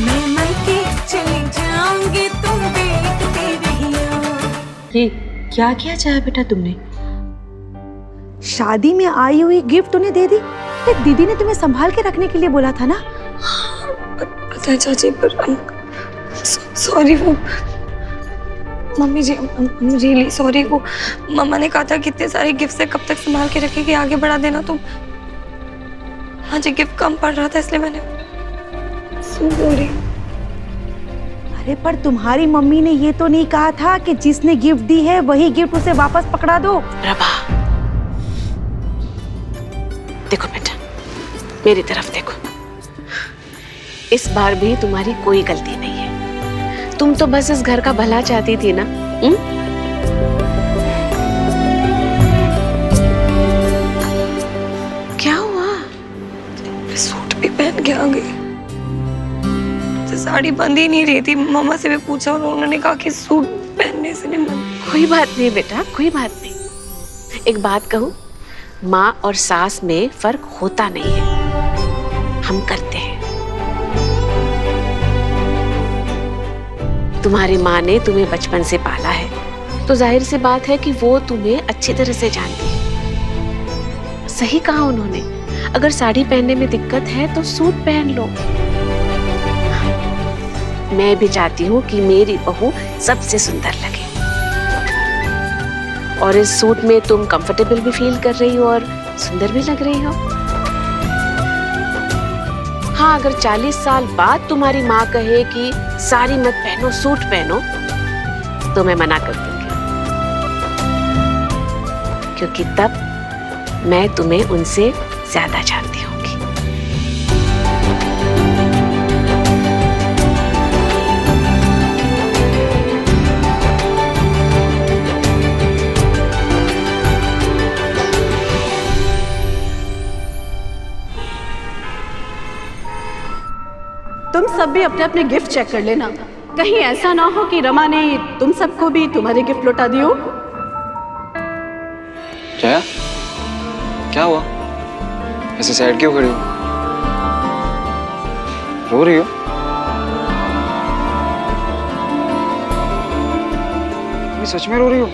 मैं मायके चली जाऊंगी, तुम देखते रहियो। ये क्या किया चाहे बेटा तुमने? शादी में आई हुई गिफ्ट उन्हें दे दी। एक दीदी ने तुम्हें संभाल के रखने के लिए बोला था ना। पता है चाची, पर सॉरी, वो मम्मी जी, रियली सॉरी। वो मम्मा ने कहा था कि इतने सारे गिफ्ट से कब तक संभाल के रखेगी, आगे बढ़ा देना तुम। हाँ जी, गिफ्ट कम पड़ रहा था इसलिए मैंने। सॉरी। अरे पर तुम्हारी मम्मी ने ये तो नहीं कहा था कि जिसने गिफ्ट दी है वही गिफ्ट उसे वापस पकड़ा दो। प्रभा, देखो बेटा, मेरी तरफ देखो। इस बार भी तुम्हारी कोई गलती नहीं है। तुम तो बस इस घर का भला चाहती थी ना। क्या हुआ? सूट भी पहन के आ गई। साड़ी बंद ही नहीं रही थी। मम्मा से भी पूछा और उन्होंने कहा कि सूट पहनने से नहीं बंद। कोई बात नहीं बेटा, कोई बात नहीं। एक बात कहूं, माँ और सास में फर्क होता नहीं है, हम करते हैं। तुम्हारी माँ ने तुम्हें बचपन से पाला है, तो जाहिर सी बात है कि वो तुम्हें अच्छी तरह से जानती है। सही कहा उन्होंने, अगर साड़ी पहनने में दिक्कत है तो सूट पहन लो। मैं भी चाहती हूँ कि मेरी बहू सबसे सुंदर लगे, और इस सूट में तुम कंफर्टेबल भी फील कर रही हो और सुंदर भी लग रही हो। हाँ, अगर 40 साल बाद तुम्हारी माँ कहे कि साड़ी मत पहनो, सूट पहनो, तो मैं मना कर दूंगी, क्योंकि तब मैं तुम्हें उनसे ज्यादा जानती होंगी। तुम सब भी अपने अपने गिफ्ट चेक कर लेना, कहीं ऐसा ना हो कि रमा ने तुम सबको भी तुम्हारे गिफ्ट लौटा दियो। जया, क्या हुआ? ऐसे साइड क्यों खड़ी हो? रो रही हो? मैं सच में रो रही हो?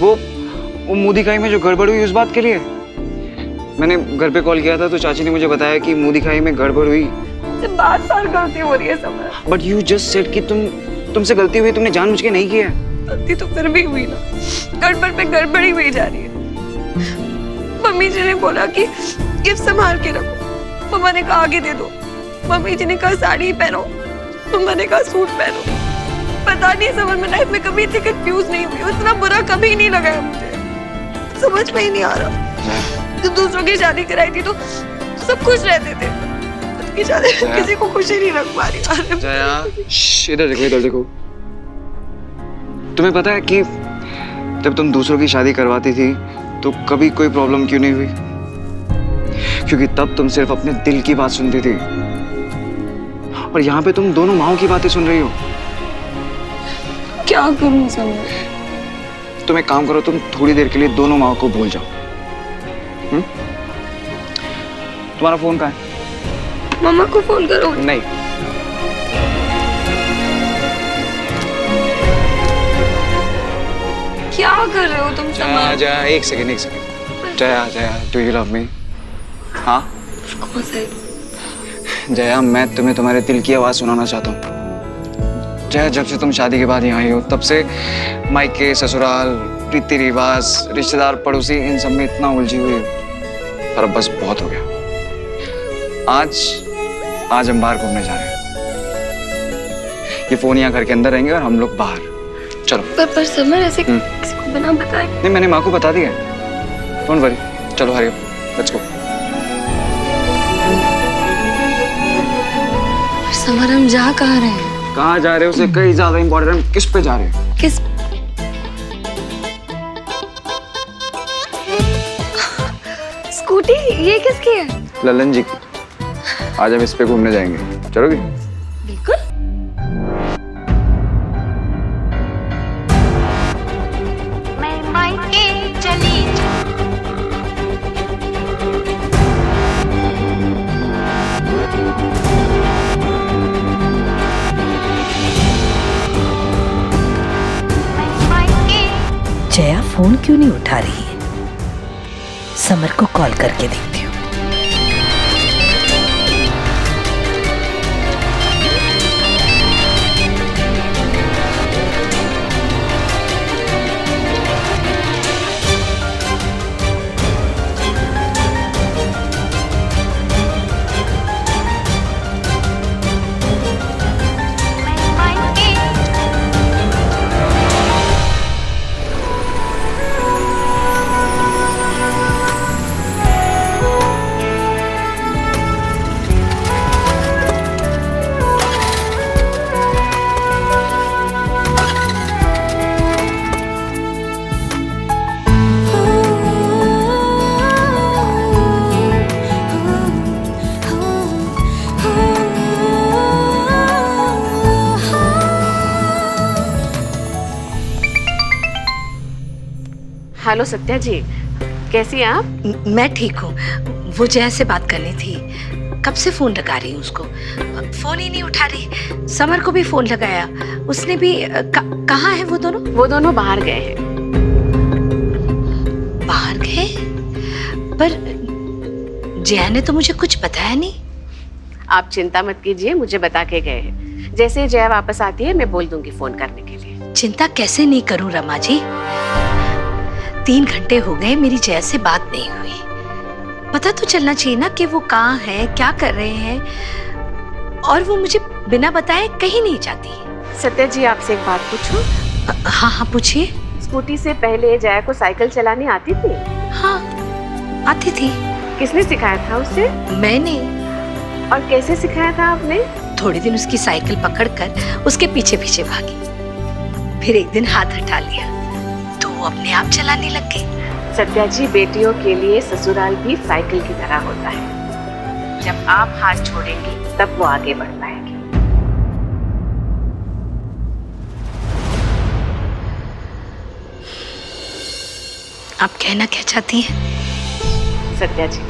वो मूदी खाई में जो गड़बड़ हुई उस बात के लिए? मैंने घर पे कॉल किया था तो चाची ने मुझे बताया कि मूदी खाई में गड़बड़ हुई। बार-बार गलती हो रही है समझ। बट यू जस्ट सेड कि तुमसे गलती हुई, तुमने जानबूझ के नहीं किया। गलती तो फिर भी हुई ना, गड़बड़ पे गड़बड़ ही हुई जा रही है। मम्मी जी ने बोला कि गिफ्ट संभाल के रखो, मम्मा ने कहा आगे दे दो। मम्मी जी ने कहा साड़ी पहनो, मम्मा ने कहा सूट पहनो। पता नहीं, समझ में लाइफ में कभी इतनी कंफ्यूज नहीं हुई, इतना बुरा कभी नहीं लगा है मुझे। समझ में ही नहीं आ रहा। जब दूसरों की शादी कराई थी तो सब खुश रहते थे, किसी को खुशी नहीं लग पा रही। जया, इधर देखो, इधर देखो। तुम्हें पता है कि जब तुम दूसरों की शादी करवाती थी तो कभी कोई प्रॉब्लम क्यों नहीं हुई? क्योंकि तब तुम सिर्फ अपने दिल की बात सुनती थी, और यहाँ पे तुम दोनों माँओं की बातें सुन रही हो। क्या करूं समझ? तुम एक काम करो, तुम थोड़ी देर के लिए दोनों माँओं को भूल जाओ। तुम्हारा फोन कहाँ है? मम्मा को फोन करो। नहीं, क्या कर रहे हो तुम? जया, जया, एक second. Jaya, Jaya, do you love me? हाँ जया, मैं तुम्हें तुम्हारे दिल की आवाज सुनाना चाहता हूँ। जया, जब से तुम शादी के बाद यहाँ आई हो तब से मायके, ससुराल, रीति रिवाज, रिश्तेदार, पड़ोसी, इन सब में इतना उलझी हुई हो, पर अब बस बहुत हो गया। आज हम बाहर घूमने जा रहे हैं। ये फोन यहाँ घर के अंदर रहेंगे और हम लोग बाहर। चलो। पर समर ऐसे किसी को बिना बताए? नहीं, मैंने माँ को बता दिया। डोंट वरी, चलो hurry up, let's go. Summer, हम जा कहाँ रहे हैं? कहाँ जा रहे हो उससे कई ज्यादा इम्पोर्टेंट, हम किस पे जा रहे हैं? किस? स्कूटी ये किसकी है? ललन जी की। आज हम इस पे घूमने जाएंगे, चलोगी? बिल्कुल। मैं मायके चली फोन क्यों नहीं उठा रही है? समर को कॉल करके देखती हूँ। हेलो सत्या जी, कैसी हैं आप? मैं ठीक हूँ। वो जया से बात करनी थी, कब से फोन लगा रही हूँ उसको, फोन ही नहीं उठा रही। समर को भी फोन लगाया, उसने भी कहाँ है वो दोनों? वो दोनों बाहर गए हैं। बाहर गए? पर जया ने तो मुझे कुछ बताया नहीं। आप चिंता मत कीजिए, मुझे बता के गए हैं। जैसे ही जया वापस आती है मैं बोल दूंगी फोन करने के लिए। चिंता कैसे नहीं करूं रमा जी, 3 घंटे हो गए मेरी जया से बात नहीं हुई। पता तो चलना चाहिए ना कि वो कहाँ है, क्या कर रहे हैं। और वो मुझे बिना बताए कहीं नहीं जाती। सत्या जी, आपसे एक बात पूछूं? हाँ हाँ पूछिए। स्कूटी से पहले जया को साइकिल चलानी आती थी? हाँ आती थी। किसने सिखाया था उसे? मैंने। और कैसे सिखाया था आपने? थोड़े दिन उसकी साइकिल पकड़कर उसके पीछे पीछे भागी, फिर एक दिन हाथ हटा लिया तो वो अपने आप चलाने लग गई। सत्या जी, बेटियों के लिए ससुराल भी साइकिल की तरह होता है। जब आप हाथ छोड़ेंगी तब वो आगे बढ़ पाएगी। आप कहना क्या चाहती हैं? सत्या जी,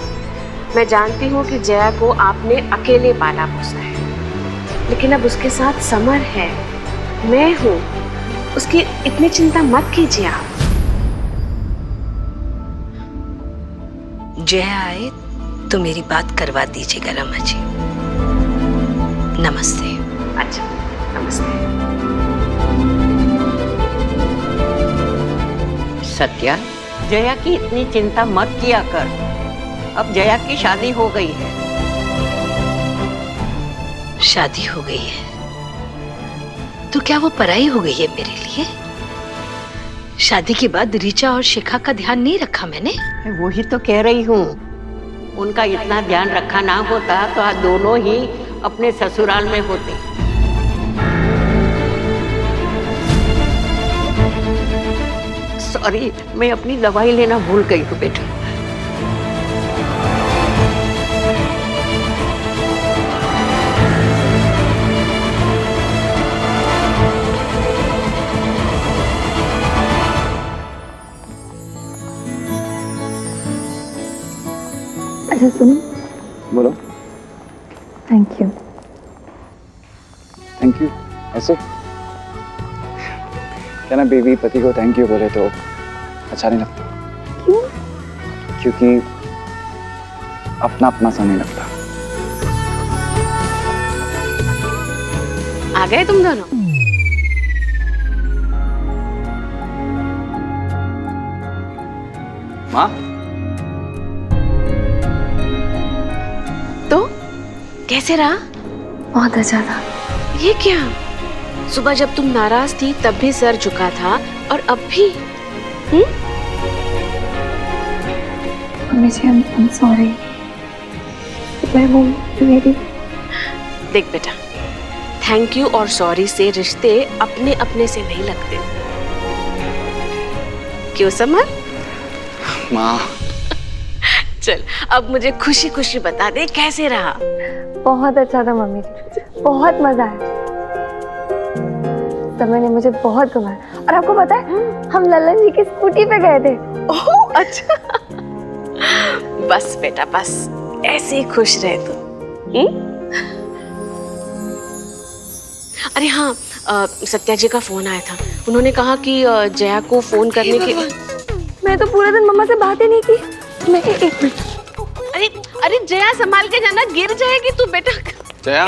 मैं जानती हूँ कि जया को आपने अकेले पाला पोसा है, लेकिन अब उसके साथ समर है, मैं हूँ। उसकी इतनी चिंता मत कीजिए आप। जया आए तो मेरी बात करवा दीजिएगा रमा जी। नमस्ते। अच्छा, नमस्ते। सत्या, जया की इतनी चिंता मत किया कर। अब जया की शादी हो गई है। शादी हो गई है तो क्या वो पराई हो गई है मेरे लिए? शादी के बाद ऋचा और शिखा का ध्यान नहीं रखा मैंने। वही तो कह रही हूँ, उनका इतना ध्यान रखा ना होता तो आज दोनों ही अपने ससुराल में होते। सॉरी, मैं अपनी दवाई लेना भूल गई हूँ बेटा। अच्छा सुनो। बोलो। Thank you. Thank you? ऐसे क्या ना, बेबी पति को थैंक यू बोले तो अच्छा नहीं लगता। क्यों? क्योंकि अपना अपना सा नहीं लगता। आ गए तुम दोनों? माँ, तो कैसे रहा? बहुत अच्छा था। ये क्या? सुबह जब तुम नाराज थी तब भी सर झुका था, और अब भी? Mummy ji, I'm sorry। मैं मेरी। देख बेटा, थैंक यू और सॉरी से रिश्ते अपने अपने से नहीं लगते। क्यों समर? माँ। चल अब मुझे खुशी खुशी बता दे, कैसे रहा? बहुत अच्छा था मम्मी जी, बहुत मजा आया। समय ने मुझे बहुत घुमाया, और आपको पता है हम लल्लन जी की स्कूटी पे गए थे। ओह अच्छा। बस बेटा बस, ऐसे ही खुश रहे तू। अरे हाँ, सत्या जी का फोन आया था। उन्होंने कहा कि जया को फोन करने के मैं तो पूरा दिन मम्मा से बात ही नहीं की। मैं एक मिनट। अरे अरे जया, संभाल के जाना, गिर जाएगी तू बेटा। जया।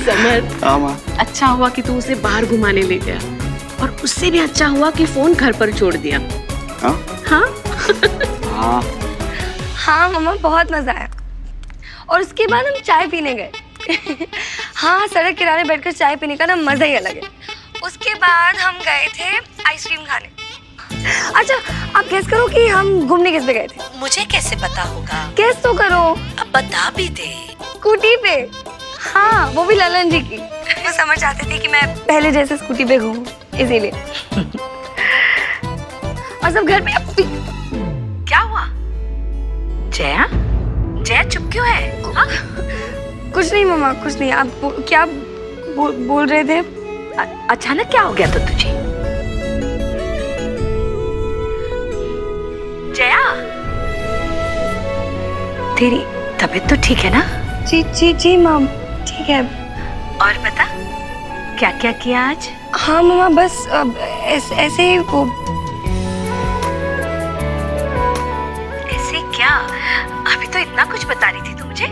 समर, हाँ माँ। अच्छा हुआ कि तू उसे बाहर घुमाने ले गया, और उससे भी अच्छा हुआ कि फोन घर पर छोड़ दिया। हाँ हाँ हाँ हाँ मम्मा, बहुत मजा आया। और उसके बाद हम चाय पीने गए। हाँ, सड़क किनारे बैठकर चाय पीने का ना मजा ही अलग है। उसके बाद हम गए थे आइसक्रीम खाने। अच्छा, आप गेस करो कि हम घूमने किस पे गए थे? मुझे कैसे पता होगा? गेस तो करो। अब बता भी दे। स्कूटी पे। हाँ, वो भी ललन जी की। वो समझ चाहते थे कि मैं पहले जैसे स्कूटी पे घूमूं, इसीलिए। और सब घर पे क्या हुआ? जया, जया चुप क्यों है? हाँ? कुछ नहीं मम्मा, कुछ नहीं। आप क्या बोल रहे थे? अचानक क्या हो गया था तुझे? जया, तेरी तबीयत तो ठीक है ना? जी जी जी माम, ठीक है। और बता, क्या क्या किया आज? हाँ मम्मा, बस ऐसे ही वो। ऐसे क्या? अभी तो इतना कुछ बता रही थी तू मुझे।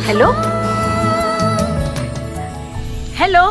Hello hello.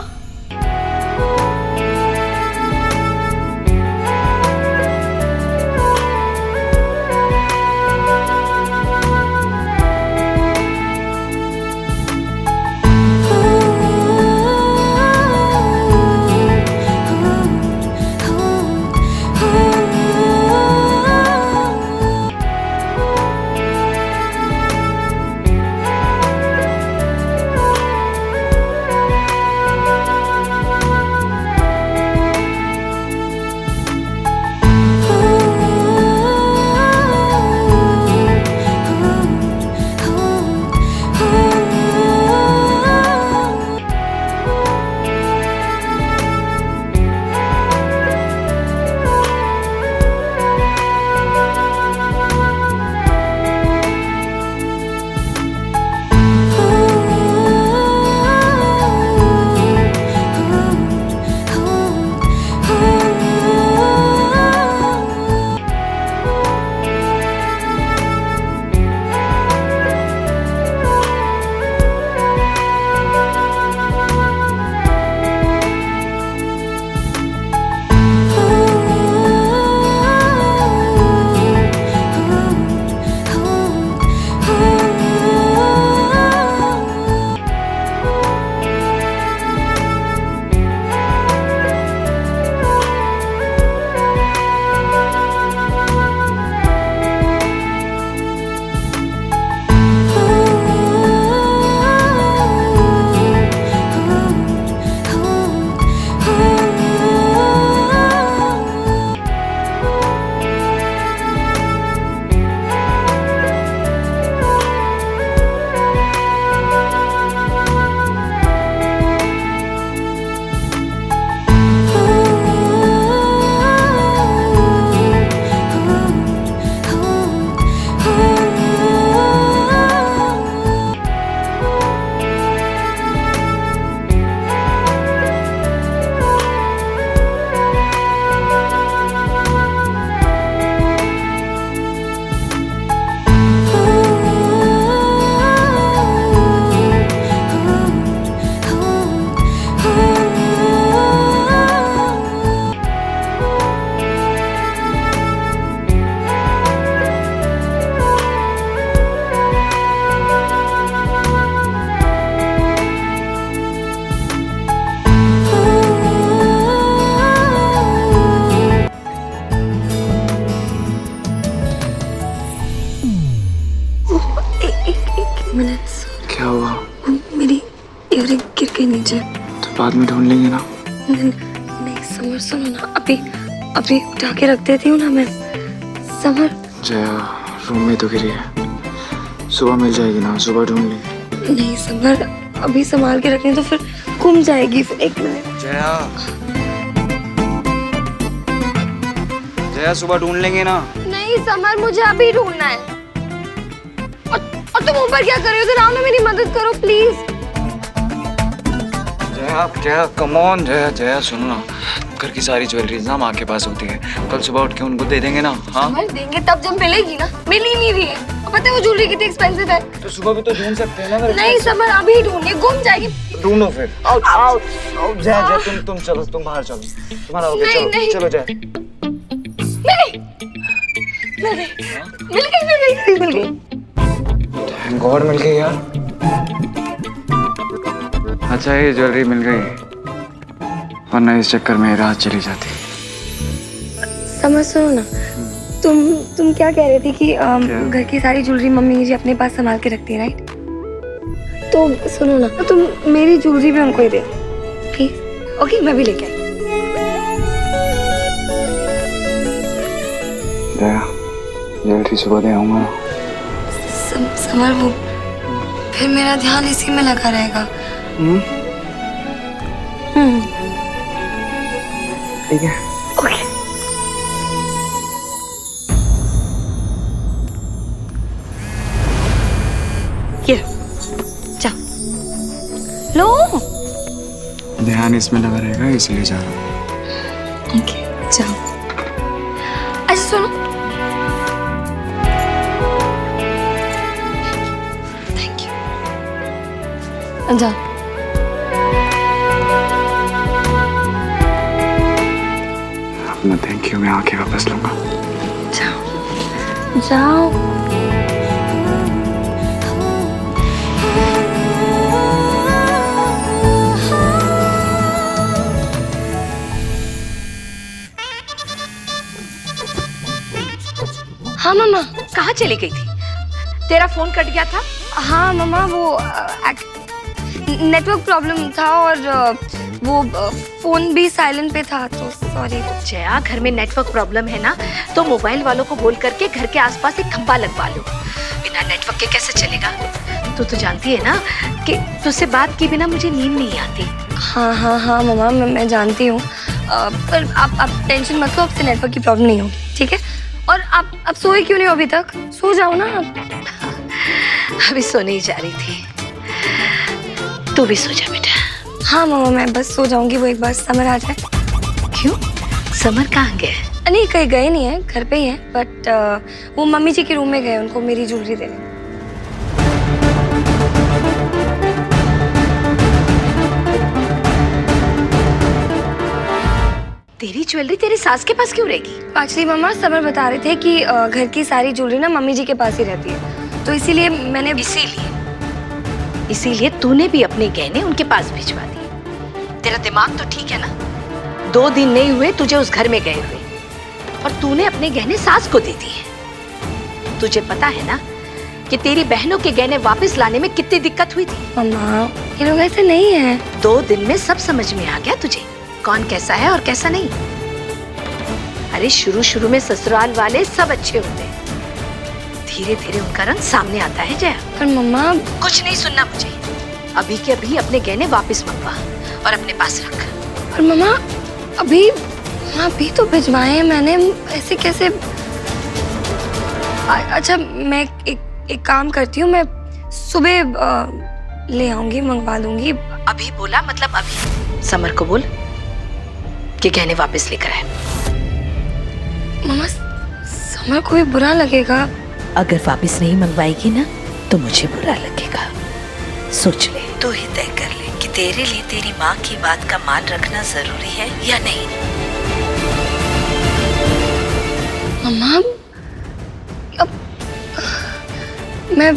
क्या हुआ? मेरी इयररिंग गिर गई नीचे। तो बाद में ढूंढ लेंगे ना। नहीं समर, सुनो ना, अभी उठा के रख देती हूँ ना मैं। समर, जया रूम में तो गिरी है, सुबह मिल जाएगी ना, सुबह ढूंढ लेंगे। नहीं समर, अभी संभाल के रखनी तो फिर गुम जाएगी। फिर एक मिनट। जया, जया सुबह ढूंढ लेंगे ना। नहीं समर, मुझे अभी ढूंढना है। और तुम ऊपर क्या कर रहे हो? इधर आओ ना, मेरी मदद करो please. Jaya, Jaya come on. Jaya, Jaya सुनो ना, घर की सारी ज्वेलरीज ना माँ के पास होती है, कल सुबह उठ के उनको दे देंगे ना। हाँ समर, देंगे तब जब मिलेगी ना, मिल ही नहीं रही है। और पता है वो ज्वेलरी कितनी एक्सपेंसिव है। तो सुबह भी तो ढूंढ सकते हैं ना। नहीं समर, अभी ढूंढिए, गुम जाएगी। ढूंढो फिर। आओ आओ आओ। जया, जया तुम चलो, तुम बाहर चलो, तुम्हारा हो गया। चलो नहीं। चलो जया। मिल गई। थैंक गॉड मिल गई यार। अच्छा ये ज्वेलरी मिल गई, वरना इस चक्कर में रात चली जाती। समझ, सुनो ना, तुम क्या कह रहे थे कि घर की सारी ज्वेलरी मम्मी जी अपने पास संभाल के रखती है, राइट? तो सुनो ना, तुम मेरी ज्वेलरी भी उनको ही दे प्लीज। ओके, मैं भी लेके आई। जया, ज्वेलरी सुबह दे आऊंगा। समर, वो फिर मेरा ध्यान इसी में लगा रहेगा। ठीक है। ओके। ये जाओ, लो। ध्यान इसमें लगा रहेगा इसलिए जा रहा हूँ। ओके, जाओ। अच्छा सुनो, थैंक यू। जाओ। अपना थैंक यू मैं आके वापस लूंगा। जाओ जाओ। हाँ मामा। कहाँ चली गई थी? तेरा फोन कट गया था। हाँ मामा, वो नेटवर्क प्रॉब्लम था और वो फोन भी साइलेंट पे था, तो सॉरी। जया, घर में नेटवर्क प्रॉब्लम है ना, तो मोबाइल वालों को बोल करके घर के आसपास एक खंबा लगवा लो। बिना नेटवर्क के कैसे चलेगा? तू तो जानती है ना कि तुझसे बात के बिना मुझे नींद नहीं आती। हाँ हाँ हाँ मामा, मैं जानती हूँ, पर आप टेंशन मत लो, आपसे नेटवर्क की प्रॉब्लम नहीं होगी, ठीक है? और आप सोए क्यों नहीं हो अभी तक? सो जाओ ना। अभी सोने ही जा रही थी, तू भी सो जा बेटा। हाँ मामा, मैं बस सो जाऊंगी, वो एक बार समर आ जाए। क्यों? समर कहाँ गए? नहीं, कहीं गए नहीं है, घर पे ही है, बट वो मम्मी जी के रूम में गए उनको मेरी ज्वेलरी देने। तेरी ज्वेलरी तेरी सास के पास क्यों रहेगी? एक्चुअली मामा, समर बता रहे थे कि घर की सारी ज्वेलरी ना मम्मी जी के पास ही रहती है, तो इसीलिए मैंने। इसीलिए तूने भी अपने गहने उनके पास भिजवा दिए। तेरा दिमाग तो ठीक है ना? 2 दिन नहीं हुए तुझे उस घर में गए हुए, और तूने अपने गहने सास को दे दिए। तुझे पता है ना कि तेरी बहनों के गहने वापस लाने में कितनी दिक्कत हुई थी? मम्मा, ये लोग ऐसे नहीं है। 2 दिन में सब समझ में आ गया तुझे, कौन कैसा है और कैसा नहीं। अरे शुरू में ससुराल वाले सब अच्छे होते हैं, धीरे धीरे उनका रंग सामने आता है। जया, पर मम्मा। कुछ नहीं सुनना मुझे, अभी के अभी अपने गहने वापस मंगवा और अपने पास रख। पर मम्मा, अभी तो भिजवाए हैं मैंने, ऐसे कैसे? अच्छा, मैं एक काम करती हूँ, मैं सुबह ले आऊंगी, मंगवा दूंगी। अभी बोला मतलब अभी। समर को बोल कि गहने वापस लेकर आए। मम्मा, समर को भी बुरा लगेगा। अगर वापस नहीं मंगवाएगी ना तो मुझे बुरा लगेगा। सोच ले, तू ही तय कर ले कि तेरे लिए तेरी माँ की बात का मान रखना जरूरी है या नहीं। मम्मा, अब मैं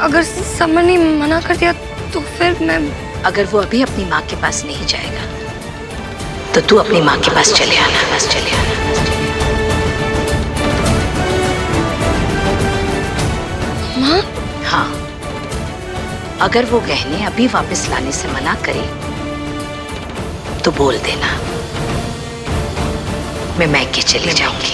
अगर समर ने मना कर दिया तो फिर मैं। अगर वो अभी अपनी माँ के पास नहीं जाएगा तो तू अपनी माँ के पास चले आना, बस चले आना। माँ? हाँ, अगर वो गहने अभी वापस लाने से मना करे तो बोल देना, मैं मैके चली जाऊंगी।